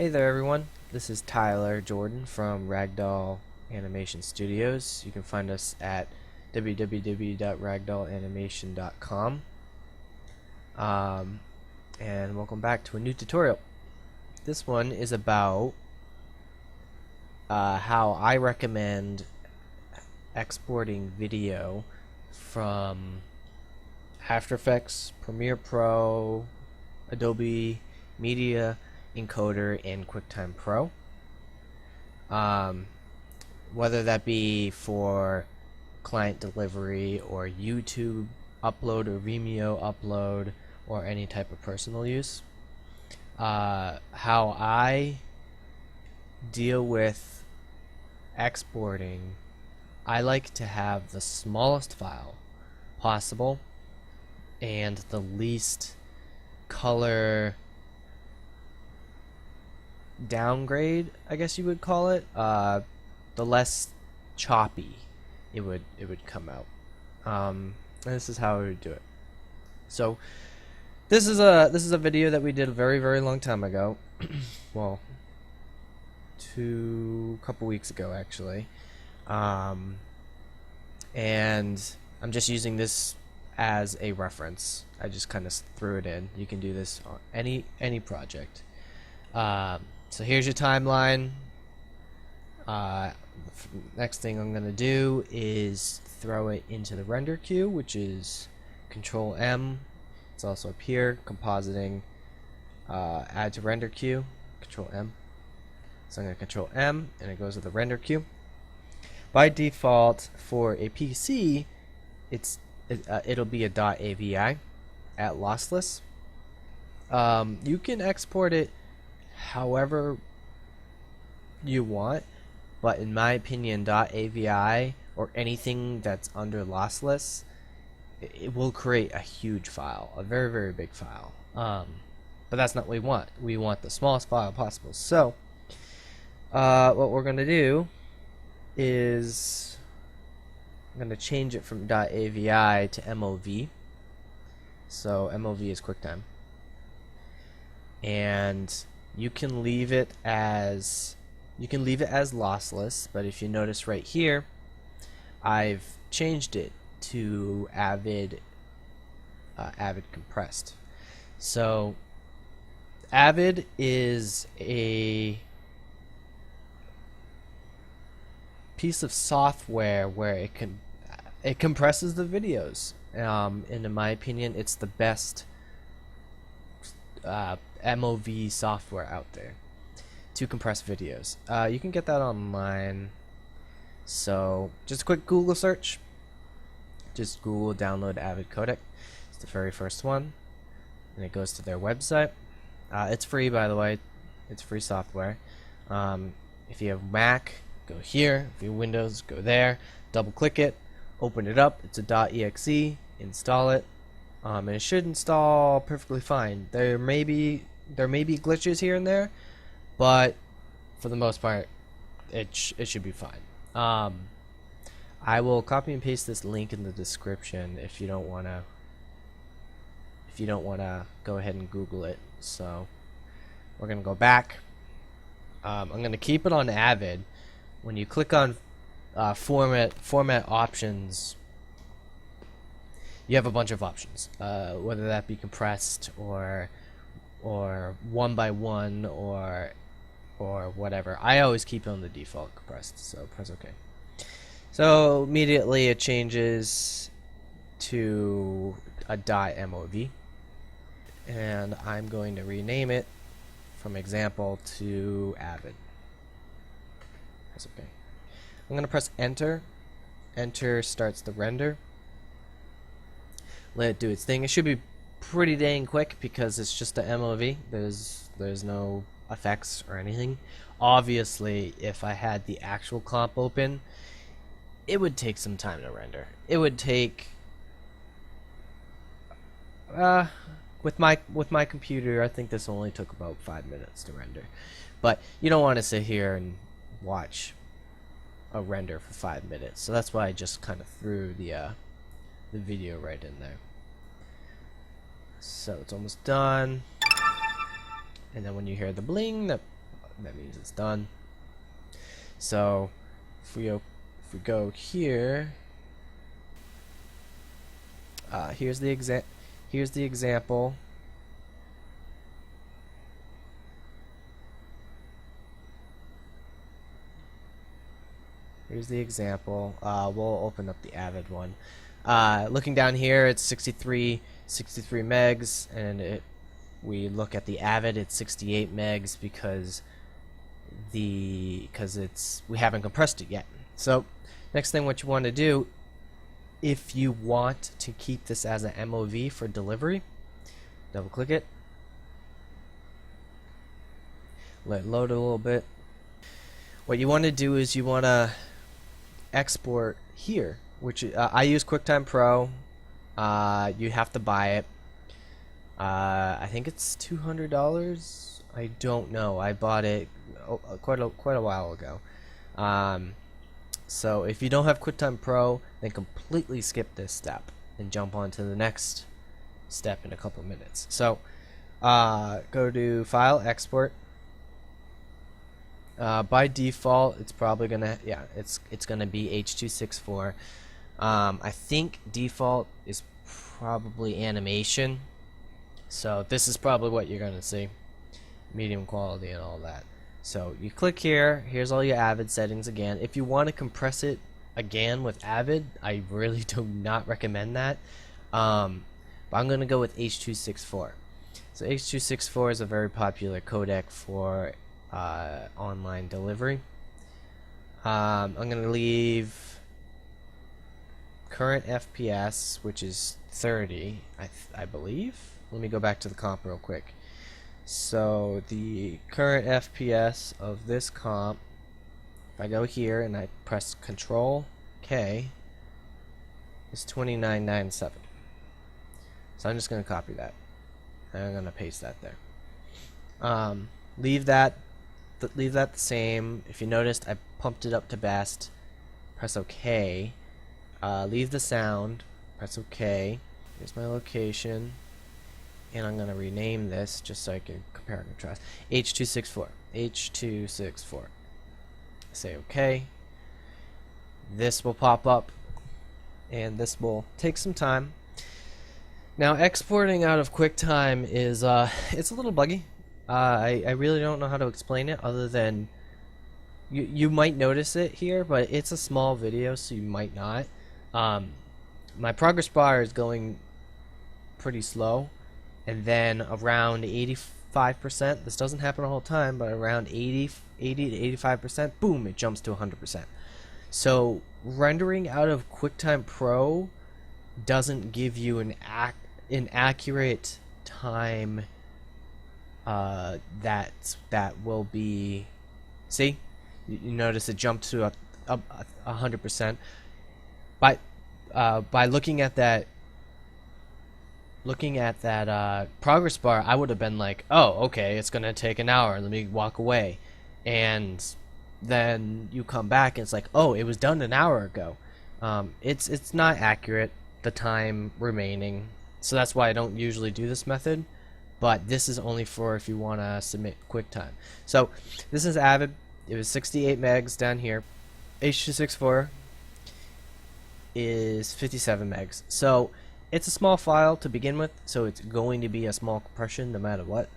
Hey there everyone, this is Tyler Jordan from Ragdoll Animation Studios. You can find us at www.ragdollanimation.com. And welcome back to a new tutorial. This one is about how I recommend exporting video from After Effects, Premiere Pro, Adobe Media, Encoder, and Quicktime Pro. Whether that be for client delivery or YouTube upload or Vimeo upload or any type of personal use. How I deal with exporting, I like to have the smallest file possible and the least color downgrade, I guess you would call it. The less choppy it would come out. And this is how I would do it. So this is a video that we did a very long time ago. Well, couple weeks ago actually. And I'm just using this as a reference. I just kind of threw it in. You can do this on any project. So here's your timeline. Next thing I'm gonna do is throw it into the render queue, which is Control M. It's also up here, compositing, add to render queue, Control M. So I'm gonna Control M, and it goes to the render queue. By default, for a PC, it'll be a .avi at lossless. You can export it however you want, but in my opinion, .avi or anything that's under lossless, it will create a huge file, a very big file. But that's not what we want. We want the smallest file possible. So what we're gonna do is I'm gonna change it from .avi to MOV. So MOV is QuickTime, and you can leave it as lossless, but if you notice right here, I've changed it to Avid compressed. So Avid is a piece of software where it compresses the videos, and in my opinion, it's the best MOV software out there to compress videos. You can get that online. So just a quick Google search. Just Google download Avid codec. It's the very first one, and it goes to their website. It's free, by the way. It's free software. If you have Mac, go here. If you have Windows, go there. Double click it, open it up. It's a .exe. Install it, and it should install perfectly fine. There may be glitches here and there, but for the most part, it should be fine. I will copy and paste this link in the description if you don't wanna go ahead and Google it. So we're gonna go back. I'm gonna keep it on Avid. When you click on format options, you have a bunch of options, whether that be compressed or one by one or whatever. I always keep it on the default compressed, so press OK. So immediately it changes to a .mov, and I'm going to rename it from example to Avid. Press OK. I'm going to press enter. Enter starts the render. Let it do its thing. It should be pretty dang quick because it's just a MOV. There's no effects or anything. Obviously, if I had the actual comp open, it would take some time to render. It would take with my computer, I think this only took about 5 minutes to render. But you don't want to sit here and watch a render for 5 minutes. So that's why I just kind of threw the video right in there. So it's almost done. And then when you hear the bling, that that means it's done. So if we go here, here's the example. Here's the example. We'll open up the Avid one. Looking down here, it's 63 megs, and we look at the Avid, it's 68 megs because we haven't compressed it yet. So next thing, what you want to do, if you want to keep this as an MOV for delivery, double click it, let it load a little bit. What you want to do is you want to export here, which I use QuickTime Pro. You have to buy it. I think it's $200. I don't know. I bought it quite a while ago. So if you don't have QuickTime Pro, then completely skip this step and jump on to the next step in a couple of minutes. So go to File, Export. By default, it's probably gonna it's gonna be H.264. I think default is probably animation. So this is probably what you're gonna see, medium quality and all that. So you click here. Here's all your Avid settings again. If you want to compress it again with Avid, I really do not recommend that. But I'm gonna go with H.264. So H.264 is a very popular codec for online delivery. I'm gonna leave current FPS, which is 30, I believe. Let me go back to the comp real quick. So the current FPS of this comp, if I go here and I press Control K, is 2997. So I'm just gonna copy that and I'm gonna paste that there. Leave that the same. If you noticed, I pumped it up to best. Press OK. Leave the sound. Press OK. Here's my location, and I'm gonna rename this just so I can compare and contrast. H.264. H.264. Say OK. This will pop up, and this will take some time. Now, exporting out of QuickTime is it's a little buggy. I really don't know how to explain it other than you might notice it here, but it's a small video, so you might not. My progress bar is going pretty slow, and then around 85%, this doesn't happen the whole time, but around 80 to 85%, boom, it jumps to 100%. So rendering out of QuickTime Pro doesn't give you an accurate time that will be, see, you notice it jumped to 100%. By looking at that progress bar, I would have been like, oh, okay, it's gonna take an hour, let me walk away, and then you come back and it's like, oh, it was done an hour ago. It's not accurate, the time remaining, so that's why I don't usually do this method. But this is only for if you want to submit QuickTime. So this is Avid. It was 68 megs down here. H.264 is 57 megs. So it's a small file to begin with, so it's going to be a small compression no matter what.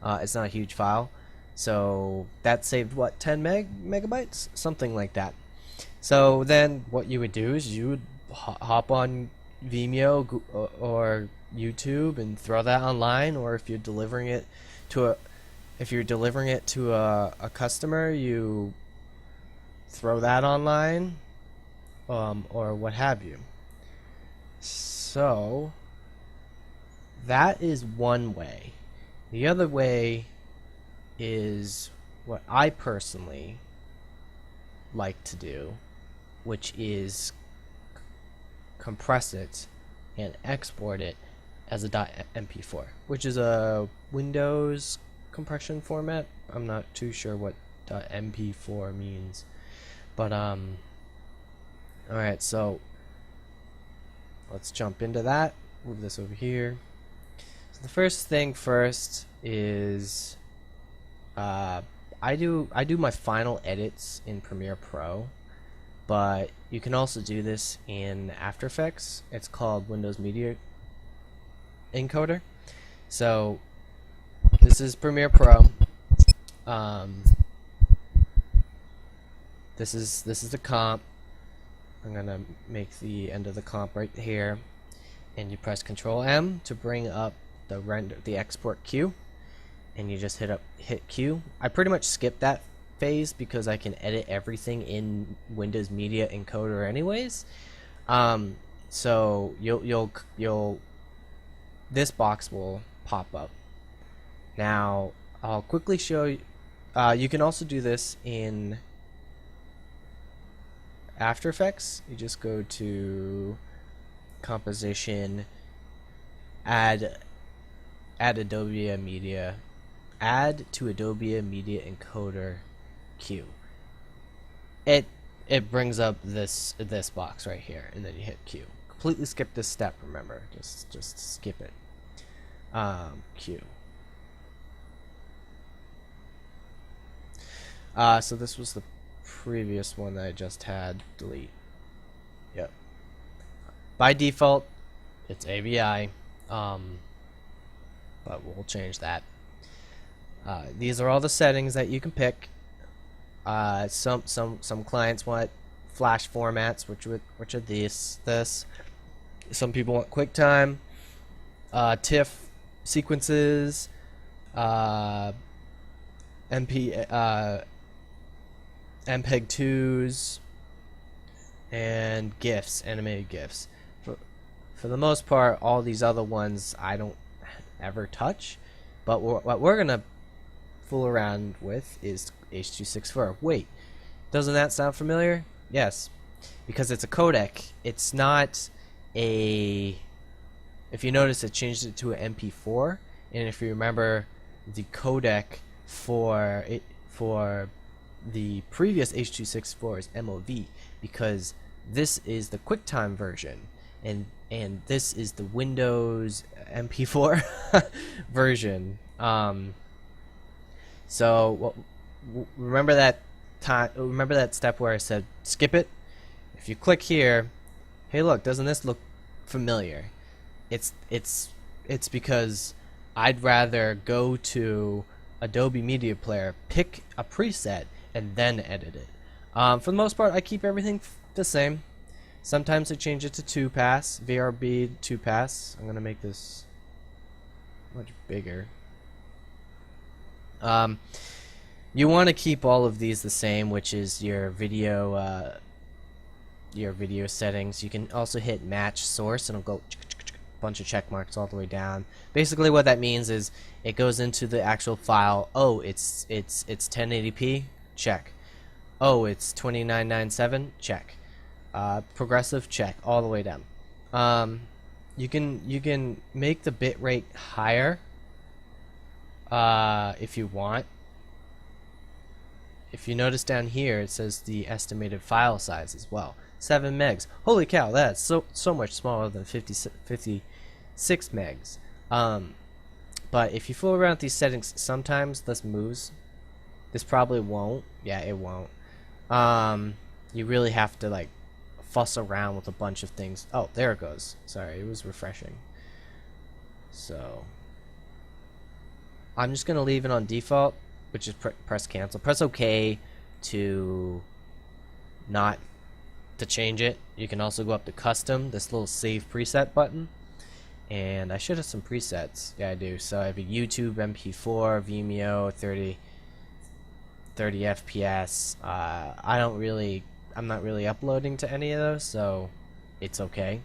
It's not a huge file. So that saved, what, 10 megabytes? Something like that. So then what you would do is you would hop on Vimeo or YouTube and throw that online, or if you're delivering it to a customer, you throw that online, or what have you. So that is one way. The other way is what I personally like to do, which is compress it and export it as a .mp4, which is a Windows compression format. I'm not too sure what .mp4 means, but alright, so let's jump into that. Move this over here. So the first thing first is I do my final edits in Premiere Pro, but you can also do this in After Effects. It's called Windows Media Encoder. So this is Premiere Pro. This is the comp. I'm gonna make the end of the comp right here, and you press Control M to bring up the export queue, and you just hit Q. I pretty much skip that phase because I can edit everything in Windows Media Encoder anyways. So you'll this box will pop up. Now I'll quickly show you. You can also do this in After Effects. You just go to Composition, add Adobe Media, add to Adobe Media Encoder queue. It brings up this box right here, and then you hit Q. Completely skip this step. Remember, just skip it. Q. So this was the previous one that I just had. Delete. Yep. By default, it's AVI, but we'll change that. These are all the settings that you can pick. Some clients want Flash formats, which are this. Some people want QuickTime, TIFF sequences, MPEG-2s, and GIFs, animated GIFs. For the most part, all these other ones I don't ever touch, but what we're gonna fool around with is H.264. Wait, doesn't that sound familiar? Yes, because it's a codec. It's not a... If you notice, it changed it to an MP4, and if you remember, the codec for the previous H.264 is MOV, because this is the QuickTime version, and this is the Windows MP4 version. So remember that step where I said skip it? If you click here, hey look, doesn't this look familiar? It's because I'd rather go to Adobe Media Player, pick a preset, and then edit it. For the most part, I keep everything the same. Sometimes I change it to 2-pass, VRB 2-pass. I'm gonna make this much bigger. You want to keep all of these the same, which is your video settings. You can also hit match source, and it'll go bunch of check marks all the way down. Basically, what that means is it goes into the actual file. Oh, it's 1080p. Check. Oh, it's 2997. Check. Progressive. Check. All the way down. You can make the bit rate higher if you want. If you notice down here, it says the estimated file size as well. 7 megs. Holy cow, that's so much smaller than 56 megs. But if you fool around with these settings, sometimes this moves. This probably won't. Yeah, it won't. You really have to like fuss around with a bunch of things. Oh, there it goes. Sorry, it was refreshing. So I'm just gonna leave it on default, which is press cancel. Press OK to not to change it. You can also go up to custom, this little save preset button, and I should have some presets. Yeah, I do. So I have a YouTube, MP4, Vimeo, 30 FPS. I'm not really uploading to any of those, so it's okay.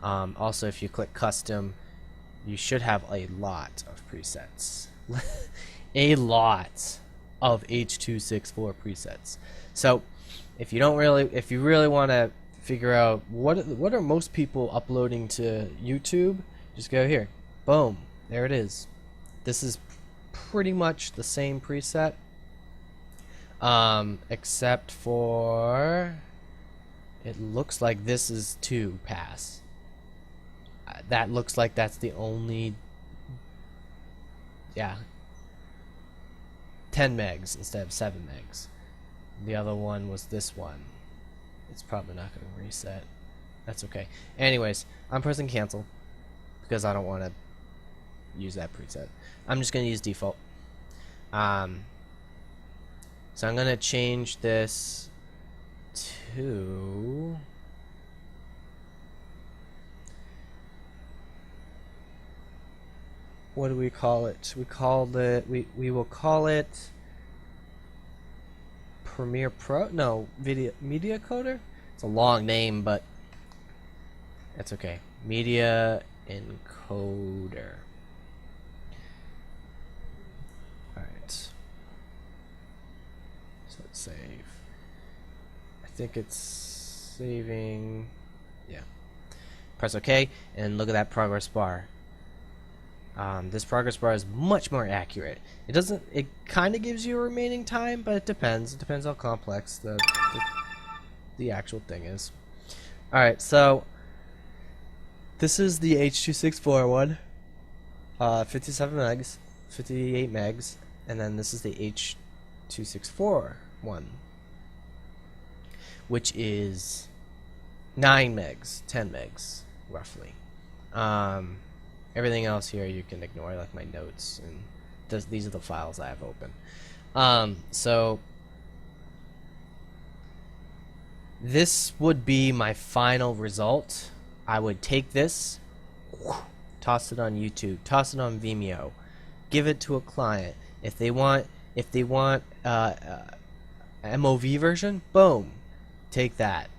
Also, if you click custom, you should have a lot of presets. A lot of H.264 presets. So if you really want to figure out what are most people uploading to YouTube, just go here. Boom, there it is. This is pretty much the same preset, except for it looks like this is 2-pass. That looks like that's the only, yeah. 10 megs instead of 7 megs. The other one was this one. It's probably not going to reset. That's okay. Anyways, I'm pressing cancel because I don't want to use that preset. I'm just going to use default. So I'm going to change this to... what do we call it? We will call it Premiere Pro? No, Media Coder? It's a long name, but that's okay. Media Encoder. Alright. So let's save. I think it's saving. Yeah. Press OK, and look at that progress bar. This progress bar is much more accurate. It kind of gives you a remaining time, but it depends. It depends how complex the actual thing is. Alright, so this is the H.264 one. 57 megs, 58 megs, and then this is the H.264 one, which is 9 megs, 10 megs, roughly. Everything else here you can ignore, like my notes, and these are the files I have open. So this would be my final result. I would take this, toss it on YouTube, toss it on Vimeo, give it to a client. If they want MOV version, boom, take that.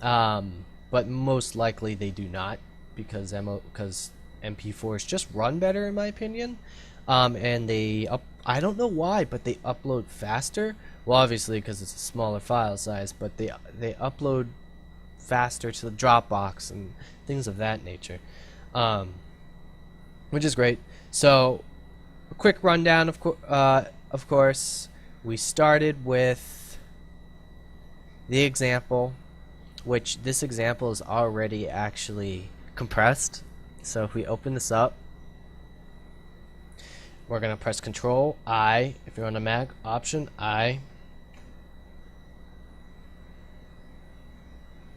But most likely they do not, because MP4s just run better in my opinion, and I don't know why, but they upload faster. Well, obviously because it's a smaller file size, but they upload faster to the Dropbox and things of that nature, which is great. So a quick rundown of course, we started with the example, which this example is already actually compressed. So if we open this up, we're going to press Control I if you're on a Mac, Option I.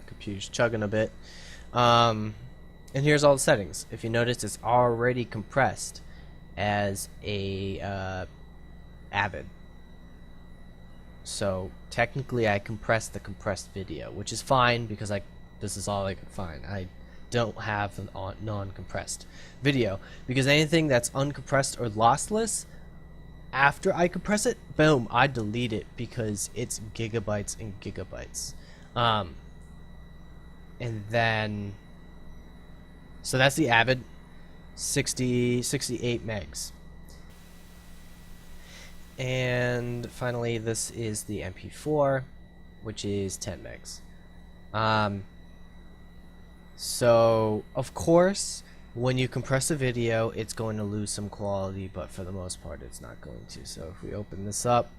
Computer's chugging a bit. And here's all the settings. If you notice, it's already compressed as a Avid. So technically I compressed the compressed video, which is fine because this is all I could find. I don't have an non-compressed video, because anything that's uncompressed or lossless, after I compress it, boom, I delete it because it's gigabytes and gigabytes. And then, so that's the Avid, 68 megs. And finally, this is the MP4, which is 10 megs. So, of course, when you compress a video, it's going to lose some quality, but for the most part, it's not going to. So if we open this up,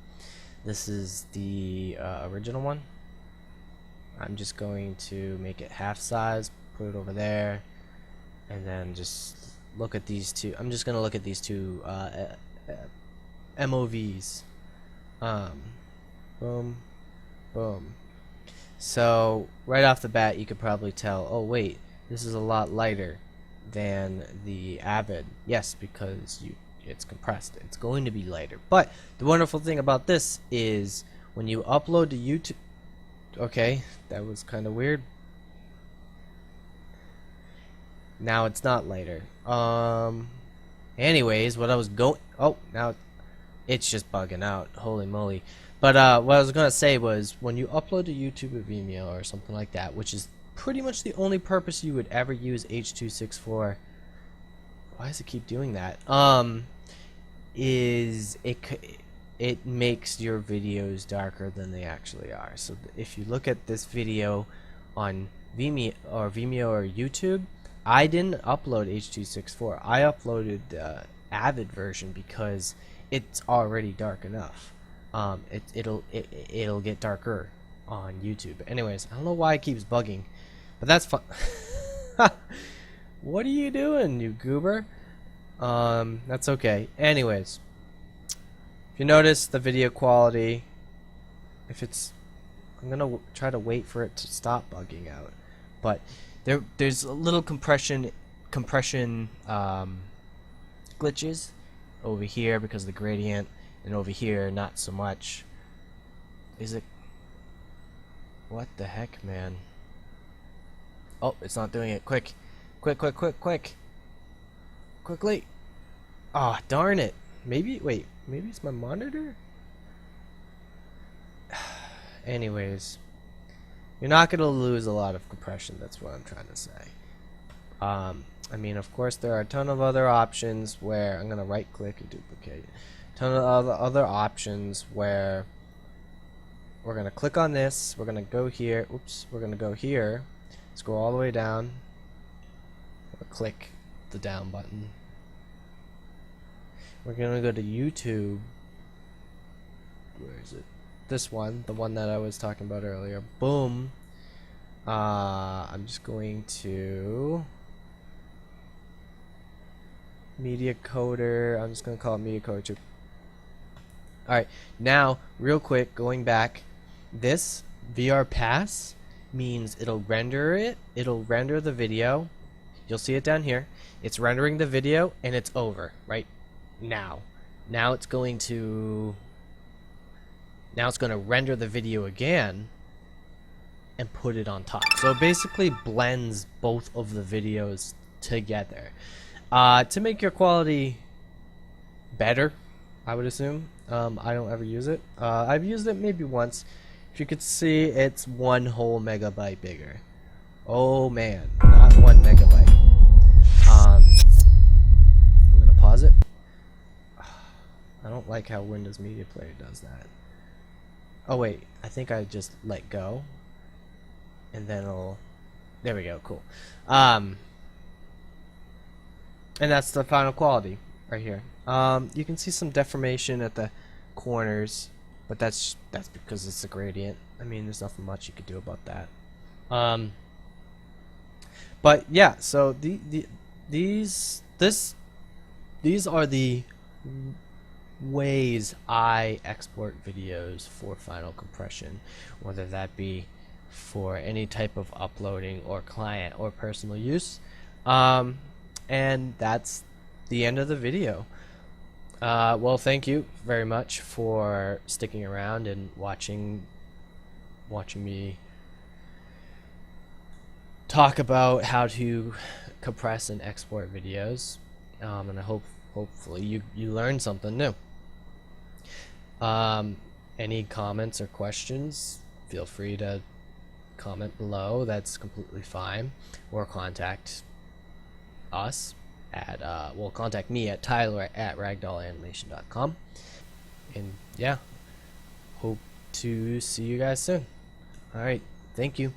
this is the original one. I'm just going to make it half size, put it over there, and then just look at these two. I'm just going to look at these two MOVs. Boom, boom. So right off the bat, you could probably tell, oh wait, this is a lot lighter than the Avid. Yes, because it's compressed. It's going to be lighter. But the wonderful thing about this is when you upload to YouTube. Okay, that was kind of weird. Now it's not lighter. Anyways, what I was going. Oh, now it's just bugging out. Holy moly. But what I was going to say was, when you upload to YouTube or Vimeo or something like that, which is pretty much the only purpose you would ever use H.264. Why does it keep doing that? Is it makes your videos darker than they actually are. So if you look at this video on Vimeo or YouTube, I didn't upload H.264. I uploaded the Avid version because it's already dark enough. It'll get darker on YouTube. Anyways, I don't know why it keeps bugging, but that's fun. What are you doing, you goober? That's okay. Anyways, If you notice the video quality, I'm gonna try to wait for it to stop bugging out, but there's a little compression glitches over here because of the gradient, and over here not so much. Is it? What the heck, man? Oh, it's not doing it. Quick, quick, quick, quick, quick, quickly! Ah, oh, darn it! Maybe it's my monitor. Anyways, you're not gonna lose a lot of compression. That's what I'm trying to say. I mean, of course, there are a ton of other options where I'm gonna right click and duplicate. A ton of other options where we're gonna click on this. We're gonna go here. Oops. We're gonna go here. Scroll all the way down. Or click the down button. We're gonna go to YouTube. Where is it? This one, the one that I was talking about earlier. Boom. I'm just going to Media Coder. I'm just going to call it Media Coder 2. Alright, now, real quick, going back. This VR Pass means it'll render it. It'll render the video. You'll see it down here. It's rendering the video, and it's over, right? Now it's going to render the video again and put it on top. So it basically blends both of the videos together to make your quality better, I would assume. I don't ever use it. I've used it maybe once. If you could see, it's 1 whole megabyte bigger. Oh man, not 1 megabyte. I'm gonna pause it. I don't like how Windows Media Player does that. Oh wait, I think I just let go, and then it'll. There we go. Cool. And that's the final quality right here. You can see some deformation at the corners, but that's because it's a gradient. I mean, there's nothing much you could do about that. But yeah, so these are the ways I export videos for final compression, whether that be for any type of uploading or client or personal use. And that's the end of the video. Well, thank you very much for sticking around and watching me talk about how to compress and export videos. And I hopefully you learned something new. Any comments or questions, feel free to comment below. That's completely fine. Or contact us at contact me at tyler@ragdollanimation.com. And yeah, hope to see you guys soon. All right, thank you.